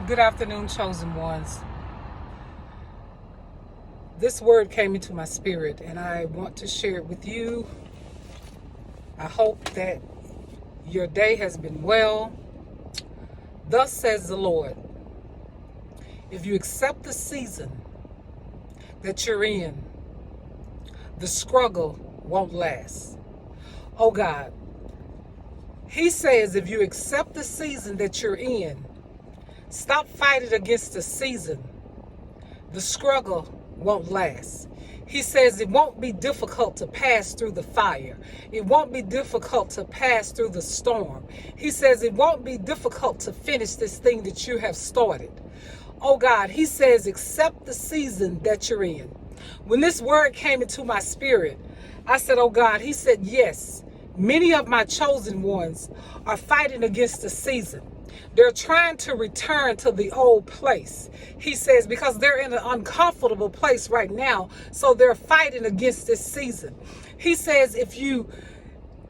Good afternoon, chosen ones. This word came into my spirit and I want to share it with you. I hope that your day has been well. Thus says the Lord, if you accept the season that you're in, the struggle won't last. Oh God, He says if you accept the season that you're in, stop fighting against the season. The struggle won't last. He says it won't be difficult to pass through the fire. It won't be difficult to pass through the storm. He says it won't be difficult to finish this thing that you have started. Oh God, He says accept the season that you're in. When this word came into my spirit, I said, oh God, He said, yes, many of my chosen ones are fighting against the season. They're trying to return to the old place. He says, because they're in an uncomfortable place right now, so they're fighting against this season. He says, if you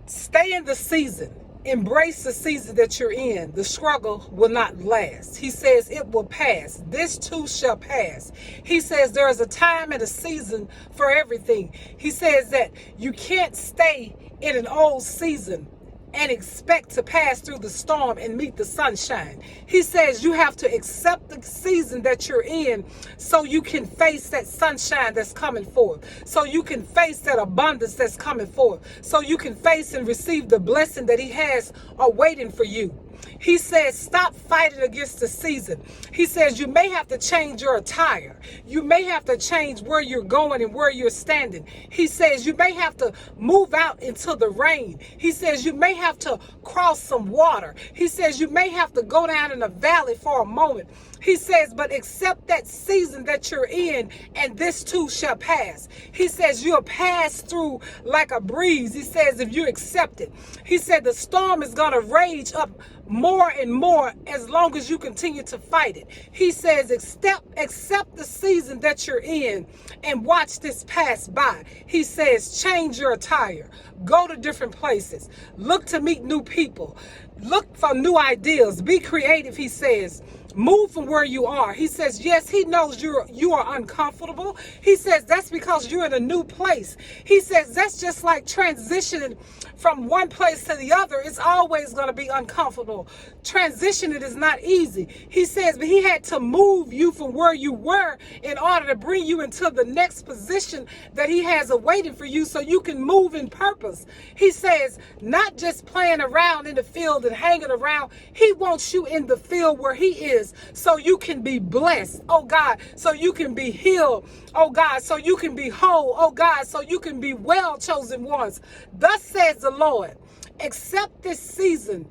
stay in the season, embrace the season that you're in, the struggle will not last. He says it will pass. This too shall pass. He says there is a time and a season for everything. He says that you can't stay in an old season and expect to pass through the storm and meet the sunshine. He says you have to accept the season that you're in so you can face that sunshine that's coming forth, so you can face that abundance that's coming forth, so you can face and receive the blessing that He has awaiting for you. He says, stop fighting against the season. He says, you may have to change your attire. You may have to change where you're going and where you're standing. He says, you may have to move out into the rain. He says, you may have to cross some water. He says, you may have to go down in a valley for a moment. He says, but accept that season that you're in, and this too shall pass. He says, you'll pass through like a breeze. He says, if you accept it. He said, the storm is going to rage up more and more as long as you continue to fight it. He says, accept the season that you're in and watch this pass by. He says, change your attire. Go to different places. Look to meet new people. Look for new ideas. Be creative, he says. Move from where you are. He says, yes, He knows you are uncomfortable. He says that's because you're in a new place. He says that's just like transitioning from one place to the other. It's always going to be uncomfortable. Transitioning is not easy. He says, but He had to move you from where you were in order to bring you into the next position that He has awaiting for you so you can move in purpose. He says, not just playing around in the field and hanging around. He wants you in the field where He is so you can be blessed, oh God, so you can be healed, oh God, so you can be whole, oh God, so you can be well, chosen ones. Thus says the Lord, accept this season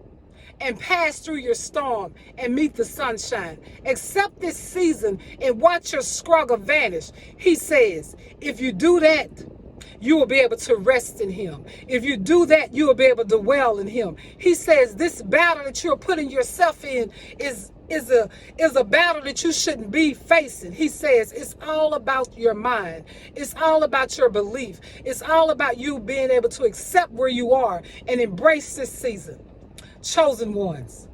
and pass through your storm and meet the sunshine. Accept this season and watch your struggle vanish. He says, if you do that, you will be able to rest in Him. If you do that, you will be able to dwell in Him. He says this battle that you're putting yourself in is a battle that you shouldn't be facing. He says it's all about your mind. It's all about your belief. It's all about you being able to accept where you are and embrace this season. Chosen ones,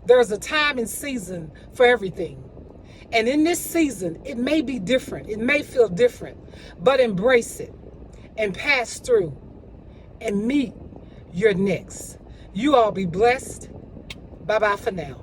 there's a time and season for everything. And in this season, it may be different. It may feel different, but embrace it and pass through and meet your next. You all be blessed. Bye-bye for now.